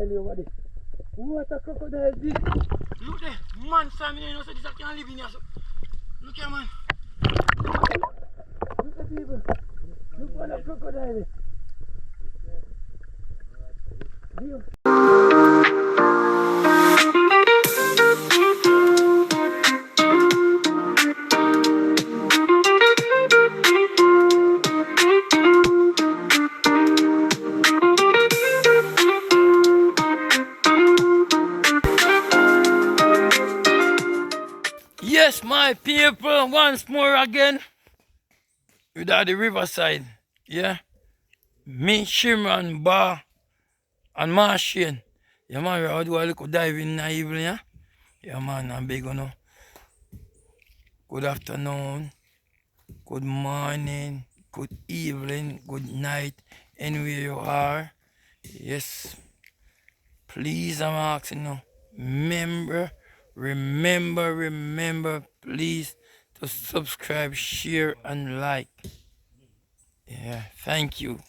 crocodile over there. What a crocodile this? Look there, man, Sam, you know, so this can't live in here. So. Look here, man. Look at people. Look what a crocodile is. Deal. Yes, my people, once more again, without the riverside, yeah, me, Shimran, Bar, and Martian, yeah man, we'll do a little diving in the evening, yeah, yeah man, I'm big, you know, good afternoon, good morning, good evening, good night, anywhere you are, yes, please, I'm asking you, remember, please, to subscribe, share, and like. Yeah, thank you.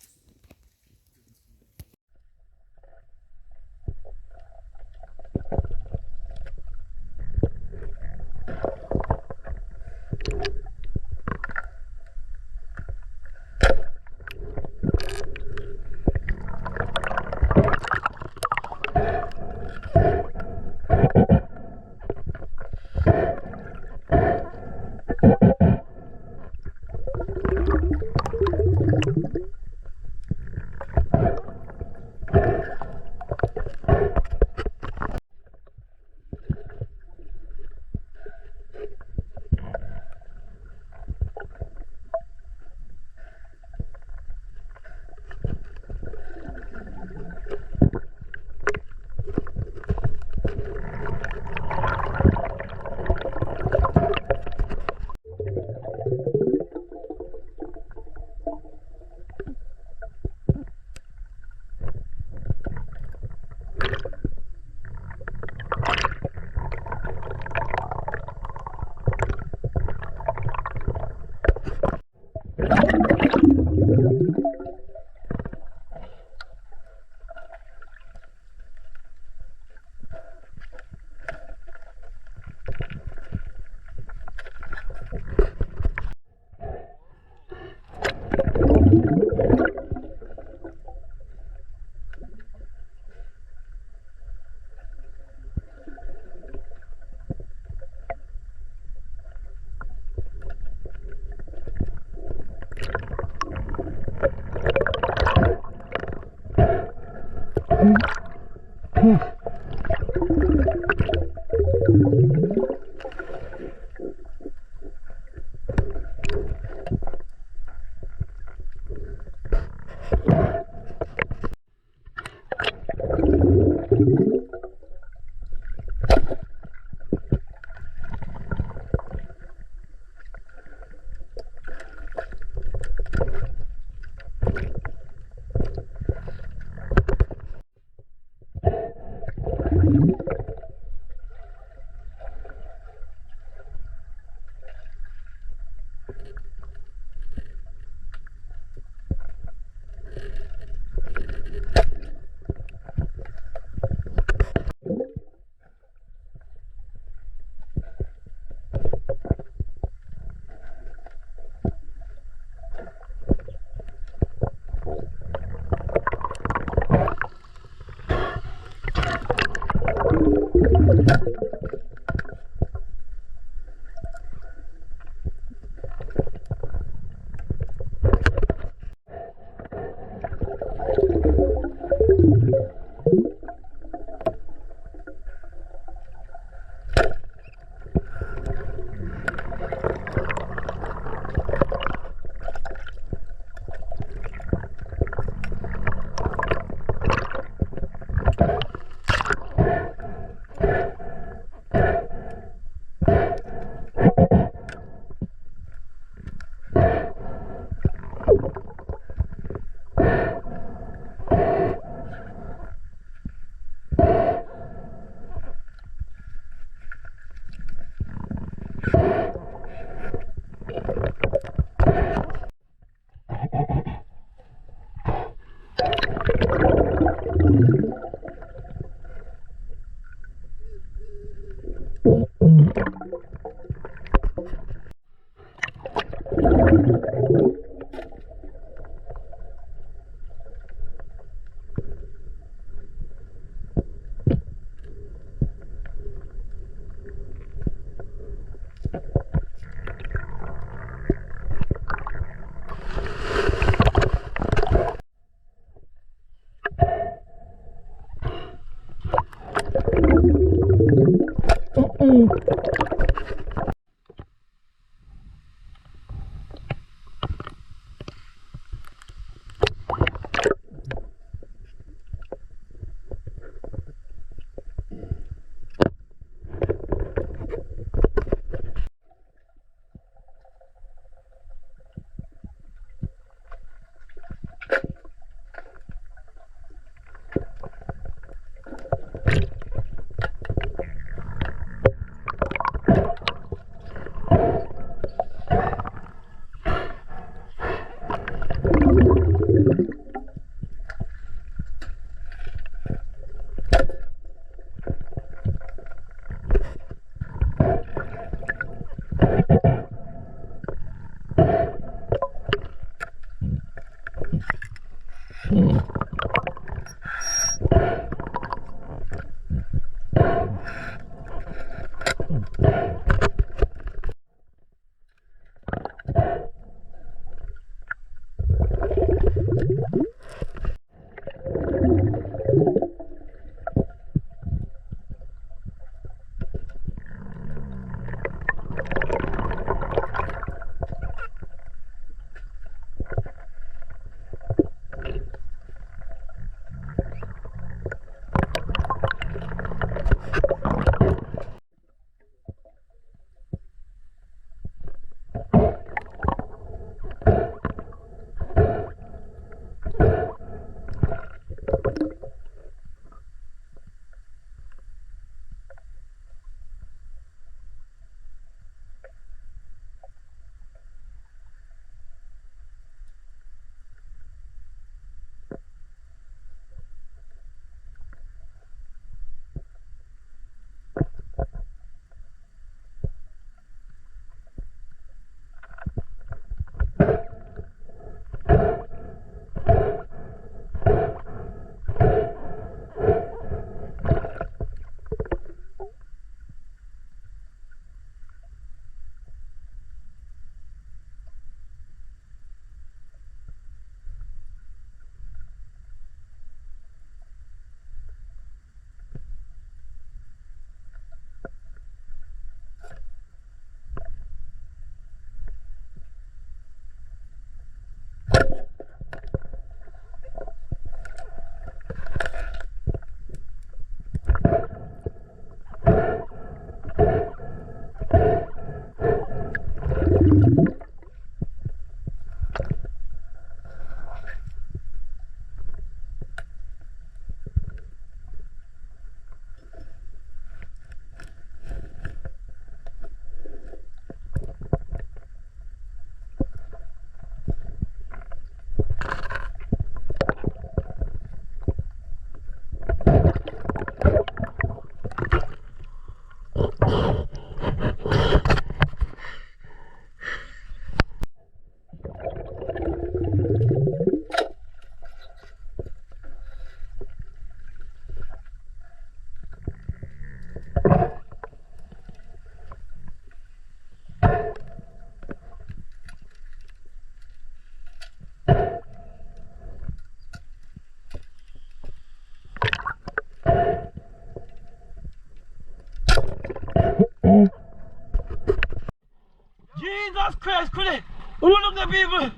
Jesus Christ, could it? Who look the people?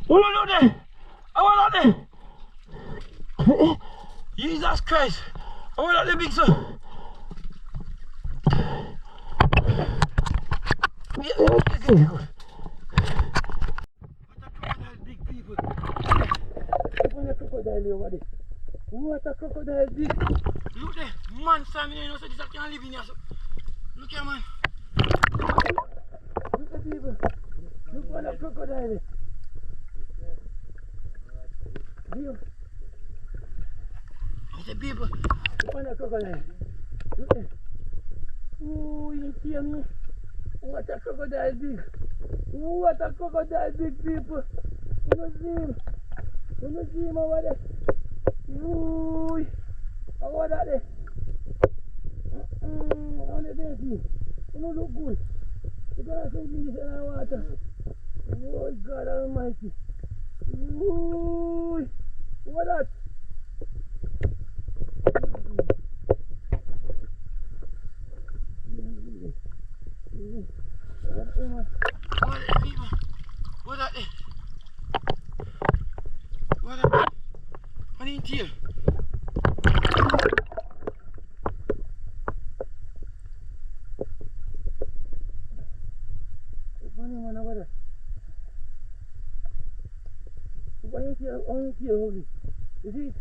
Who look there? I want out there. Jesus Christ. I want out the big son. What a crocodile, big people. What a crocodile over there. What a crocodile big. Look there, man, Sam, you know, so this can't live in here. So. Look here, man. Look at people. Look what a crocodile is. Here. I said, people, look what a crocodile. Look there. Oh, you see me? What a crocodile big. What a crocodile big, people. You don't see him. You don't see him over there. Ooh. How about that there? On the bench, you don't look good. You gotta sink in this water. Oh God Almighty. Ooh. What that? on here, holy. You see it?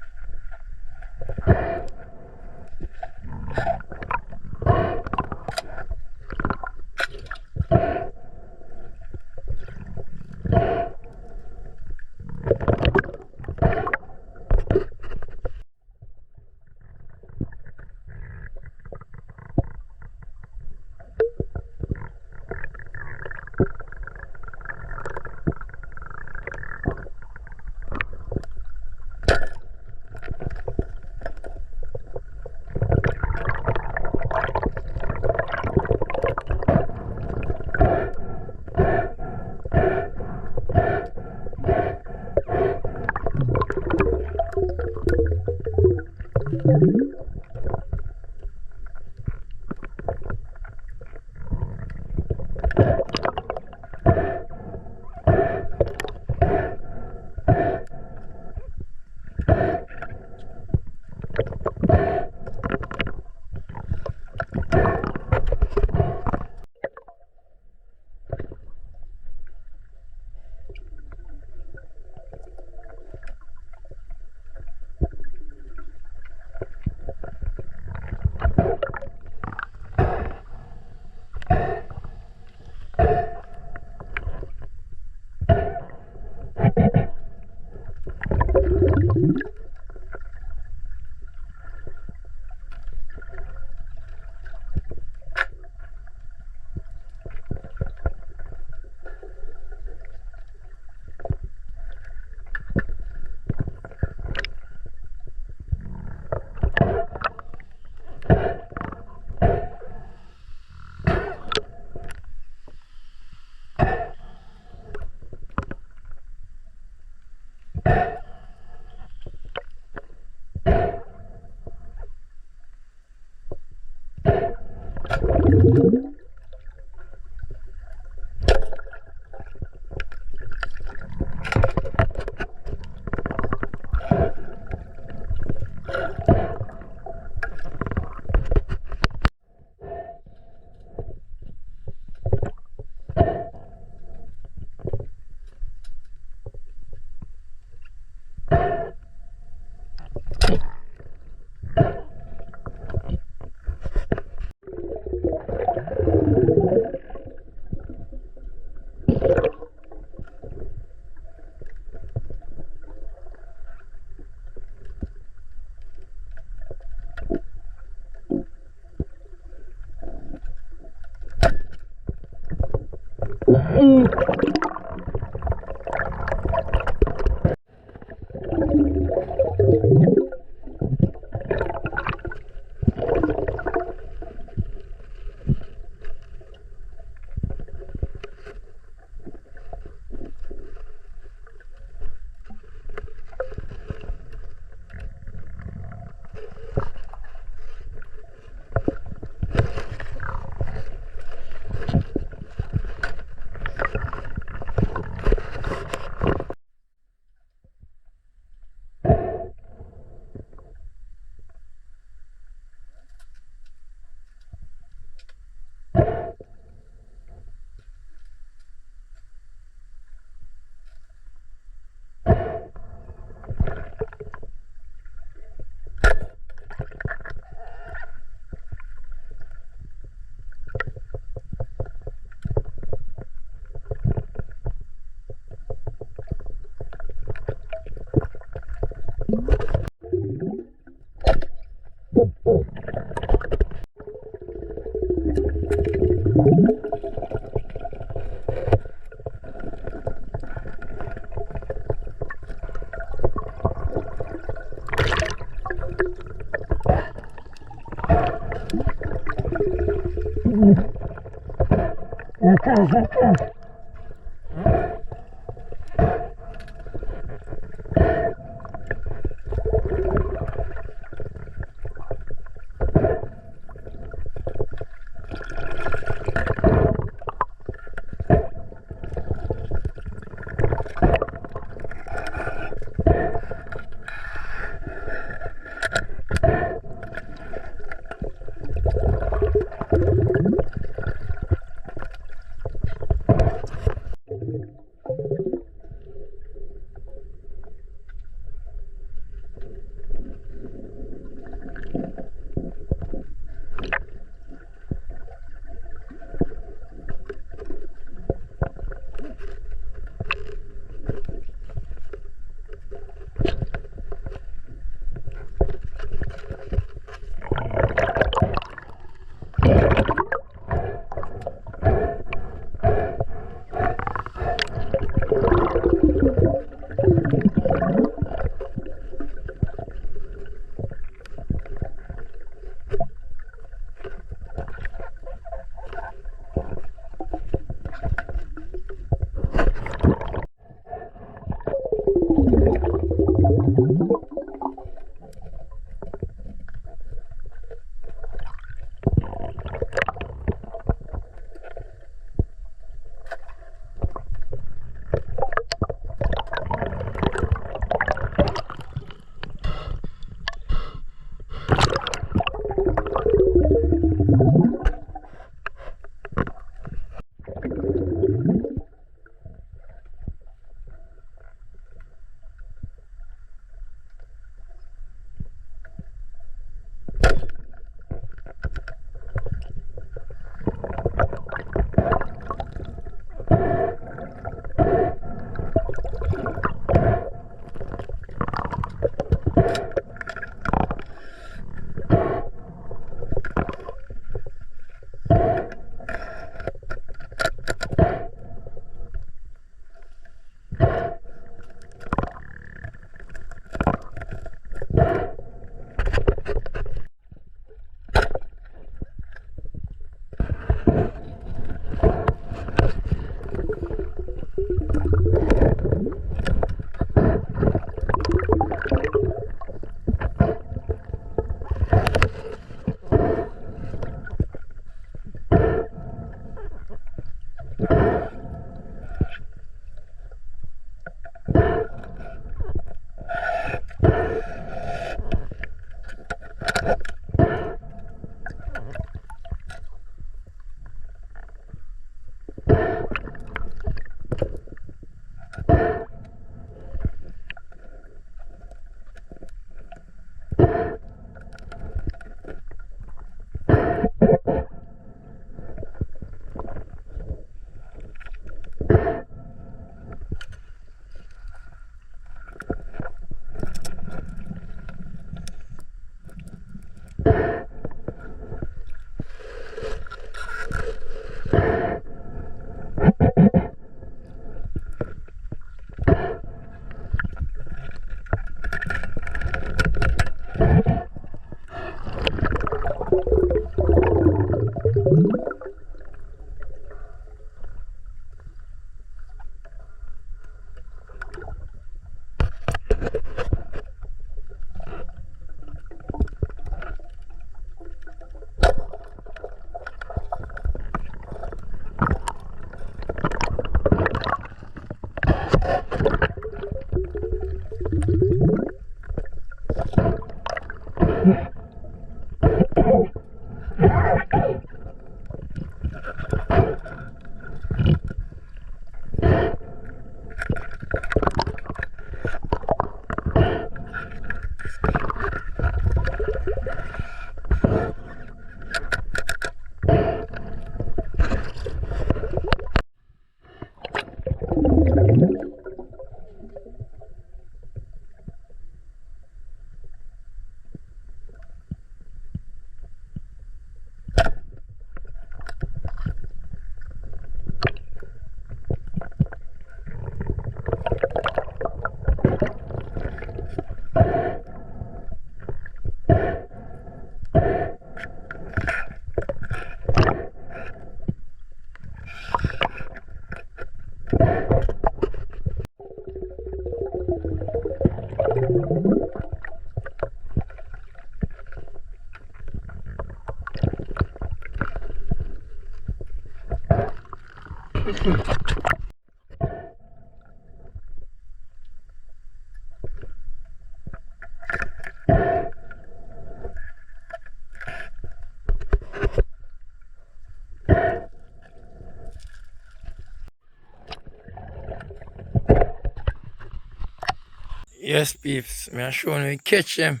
Yes, peeps. Me are showing we catch them.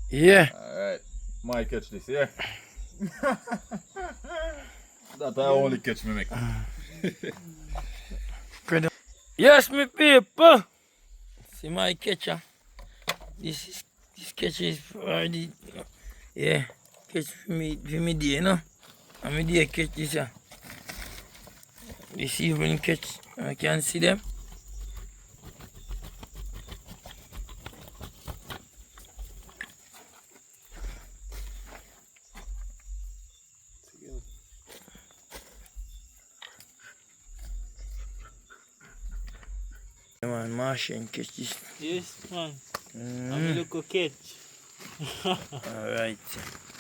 Yeah. Alright. My catch this, yeah. That I only catch me make. Yes, me people. See my catcher. This catch is already, yeah, catch for me day, you know. And me day catch this, this evening catch. I can see them. Yeah, man, Martian catch this. Yes, man. I'm a local catch. Alright.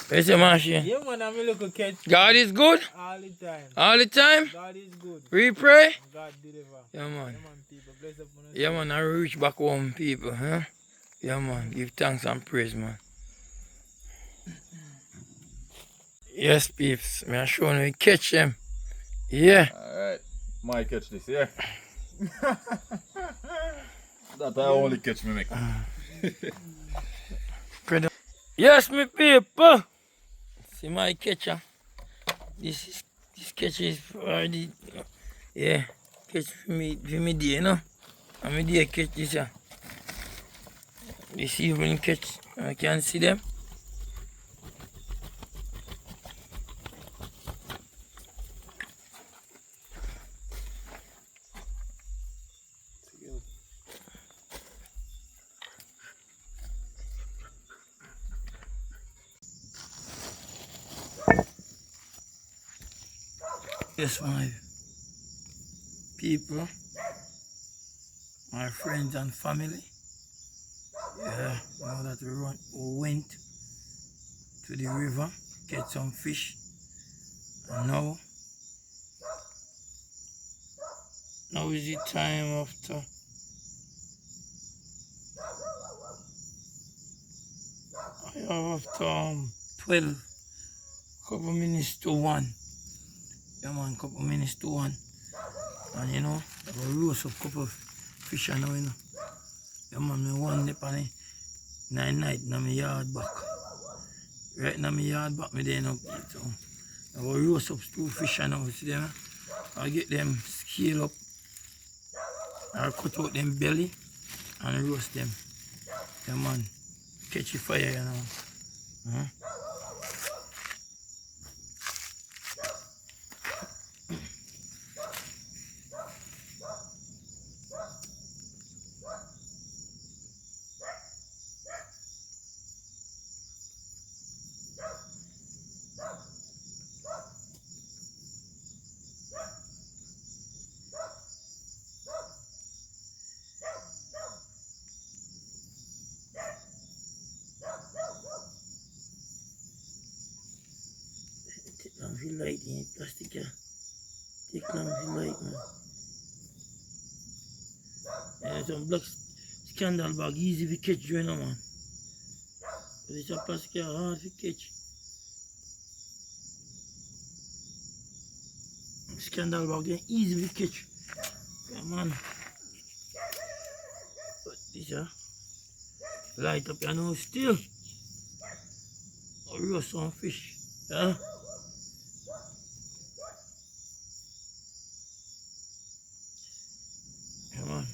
Where's the Martian? Yeah, man, I'm a local catch. God is good All the time. all the time. God is good. We pray. God deliver. Yeah, man. Yeah, man, people. Bless up on us. Yeah, man, I reach back home, people, huh? Yeah, man, give thanks and praise, man. Yes, peeps, me are showing we catch them. Yeah. Alright. My catch this, yeah. That I only catch me make. Yes, me people. See my catcher. This catch is already, yeah, catch for me day, you know. And me day catch this, this evening catch. I can see them. Yes, my people, my friends and family. Yeah, now that we went to the river, get some fish, and now is the time after 12, couple minutes to 1. Yeah, man, couple minutes to 1. And you know, I roast up couple of fish now, you know. Yeah, man, me one nip on it 9 night in my yard back. Right in my yard back, me there now. So I will roast up 2 fish now, see them? I'll get them scale up. I'll cut out them belly and roast them. Yeah, man, catch the fire, you know. Take long for light in plastic, yeah. Take long for light, man. Yeah, some black scandal bag easy to catch you, you know, man. But it's a plastic hard to catch. Scandal bag then easy to catch. Come on. But this light up your nose still. Or roast some fish. Yeah? Come on.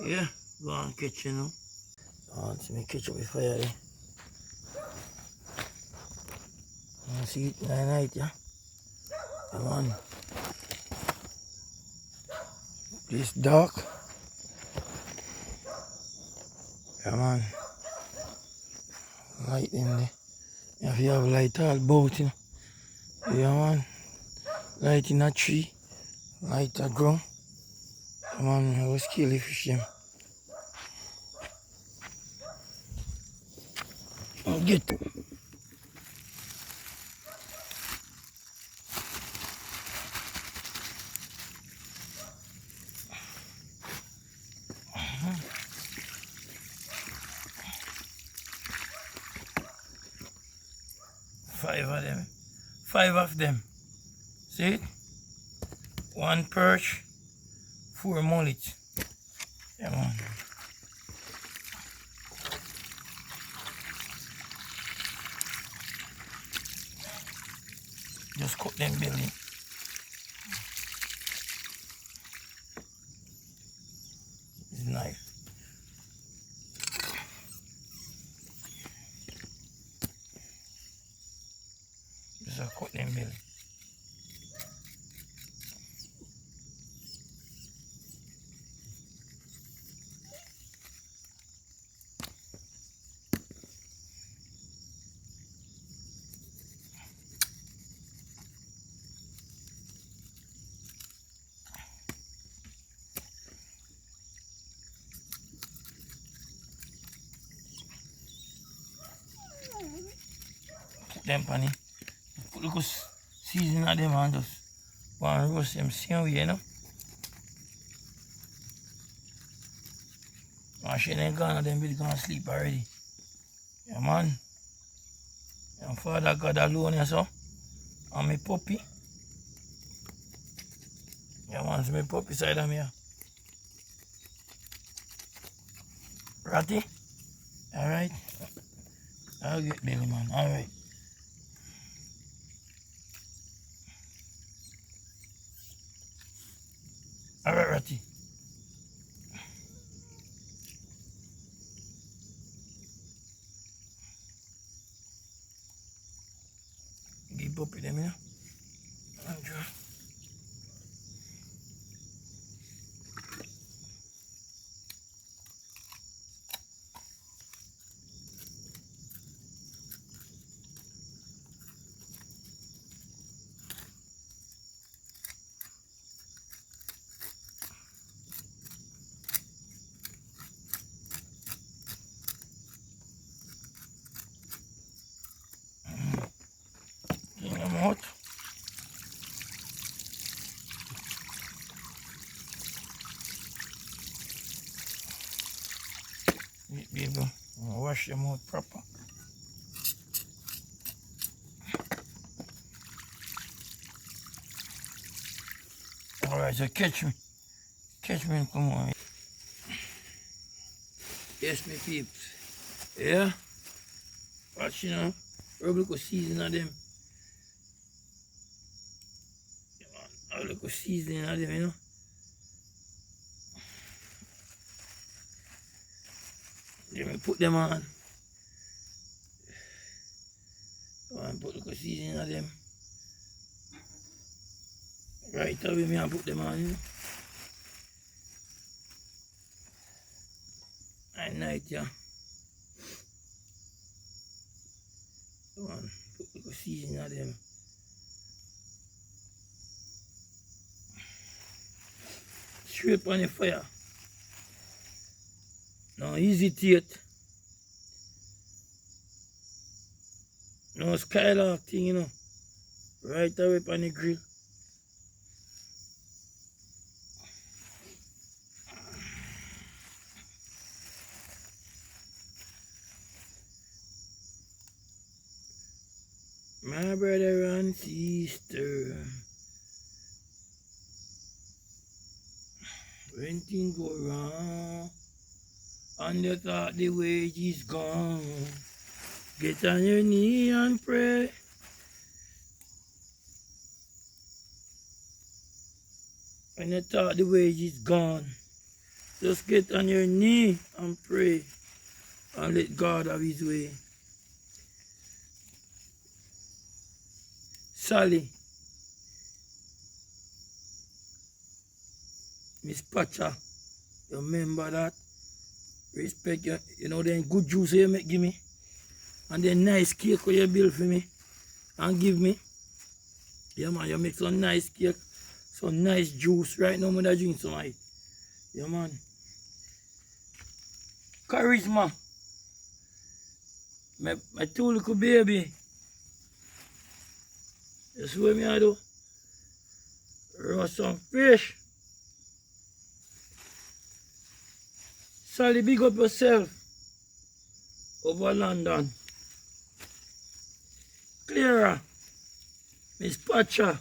Yeah, go on catch you now. See me catch up with fire there. See it night, yeah? Come on. It's dark. Come on. Light in there. If you have light all about, you know. Yeah, man. Light in a tree. Light a ground. Come on, I was kill the fish them. Get. Five of them. 5 of them. See it? 1 perch, 4 mullets. Come on. Just cut them belly. This knife. Just cut them belly. Put them on it. Put little season on them and just go and roast them same way, you know. Machine ain't gone and them will gonna sleep already. Yeah, man. And Father God alone, you so. And my puppy. Yeah, man, so my puppy side of me. Yeah. Ratty? Alright. I'll get belly, man. Alright. Alright, Ratty. Give puppy them, you know. Andrew. Clean them out. Baby, wash them out proper. Alright, so catch me. Catch me and come on. Yes, me peeps. Yeah? Watch, you know. Rub a little season on them. A little seasoning on them, you know. Then we put them on. Go and put a little seasoning on them. Right away, me and put them on, you know. At night, yeah. Go on, put a little seasoning on them. Straight on the fire. No hesitate. No skylark thing, you know. Right away on the grill. My brother and sister. When things go wrong, and you thought the wage is gone, get on your knee and pray. When you thought the wage is gone, just get on your knee and pray and let God have his way. Sally, Miss Pacha, you remember that? Respect you, you know, then good juice you make give me. And then nice cake you build for me and give me. Yeah man, you make some nice cake, some nice juice. Right now I'm gonna drink some of it. Yeah man. Charisma. My two little baby. You see what me I do? Roast some fish. Sally, big up yourself. Over London. Clara. Miss Pacha.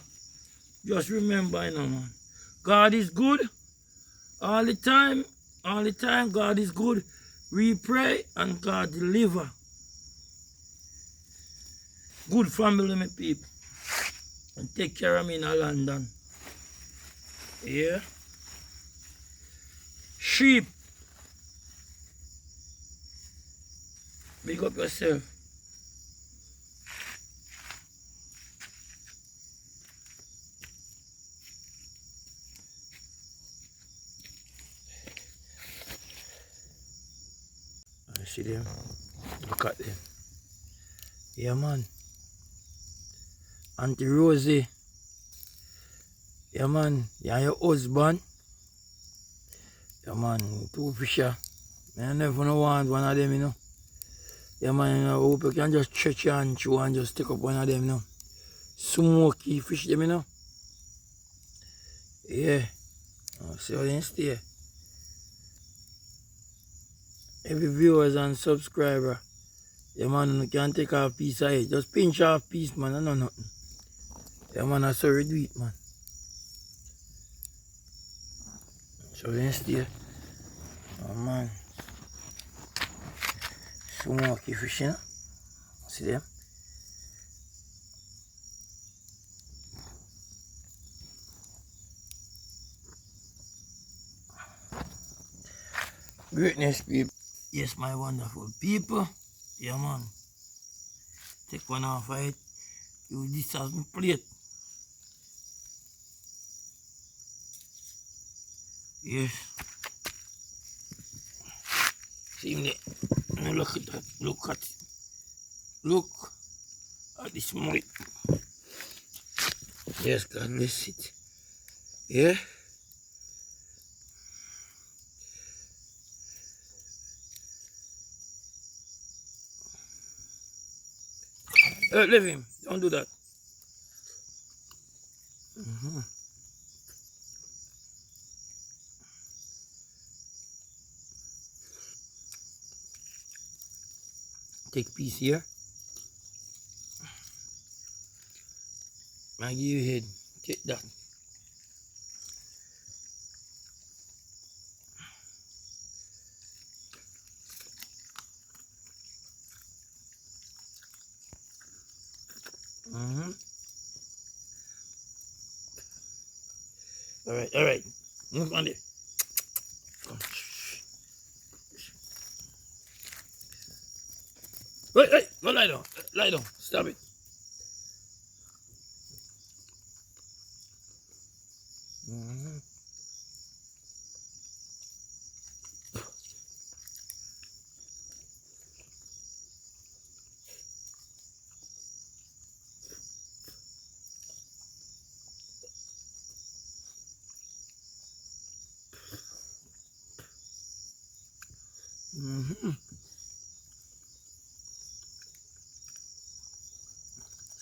Just remember, you know, man. God is good. All the time. All the time, God is good. We pray and God deliver. Good family, my people. And take care of me in London. Yeah. Sheep. Big up yourself. I see them. Look at them. Yeah, man. Auntie Rosie. Yeah, man. Yeah, your husband. Yeah, man. Two fisher. I never know want one of them, you know. Yeah, man. You know, I hope you can just stretch your hand through and just take up one of them, you know. Smoky fish, them, you know. Yeah. Oh, see how they stay. Every viewers and subscriber. Yeah, man, you can take off piece of it. Just pinch off piece, man. I know nothing. Yeah, man, that's how we do it, man. So then stay. Oh, man. Smoky fish, you know. See them? Greatness, people. Yes, my wonderful people. Yeah, man. Take one off of it. Use this as my plate. Yes. See me there. Now look at that. Look at it. Look at this meat. Yes, God bless it. Yeah. Leave him. Don't do that. Take piece here. I give you head. Take that. All right. Move on there. Come. Wait, no, lie down. Lie down. Stop it.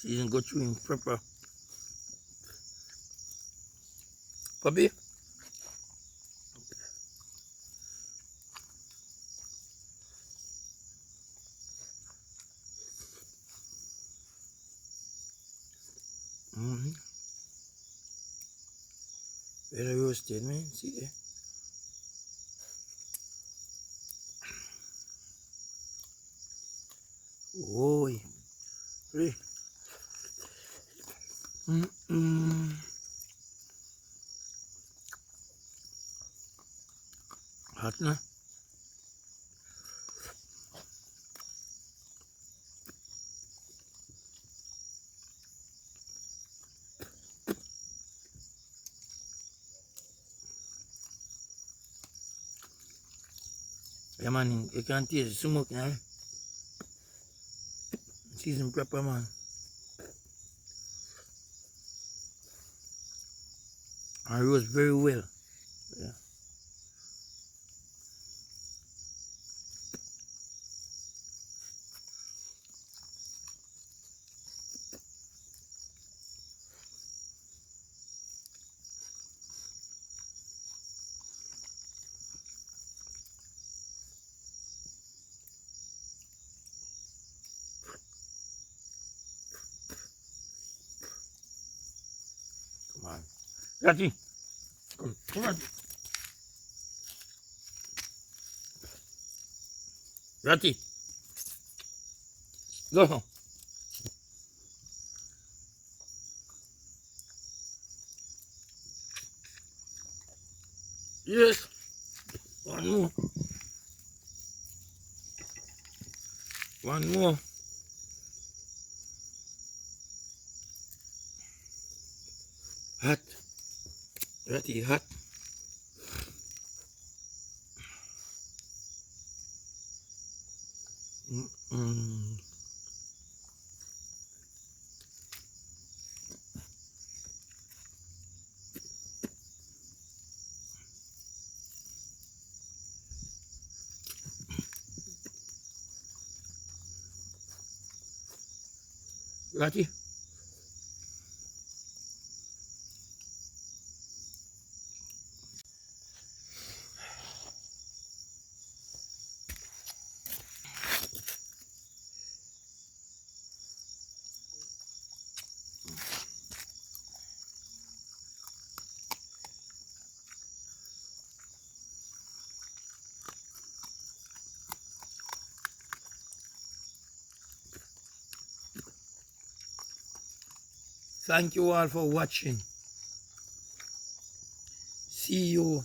Season go through in proper. Puppy. Mm-hmm. Very roasted, man. See there. Oh, really? Mm-mm. Hot na. Yeah, man, you can taste the smoke now. Season proper, man. And roast very well. Yeah. Come on. Ratty. Come on. Ratty. Go. Yes. One more. One more. Hot. Ratty hot. Mm-mm. Ratty. Thank you all for watching. See you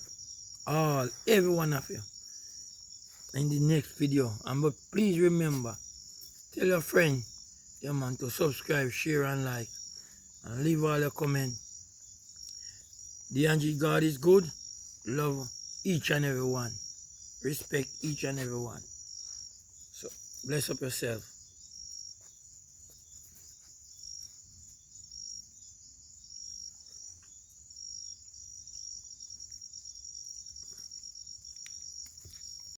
all, every one of you, in the next video. And but please remember, tell your friend, yeah man, to subscribe, share and like, and leave all your comment. The Angie God is good. Love each and every one. Respect each and every one. So bless up yourself.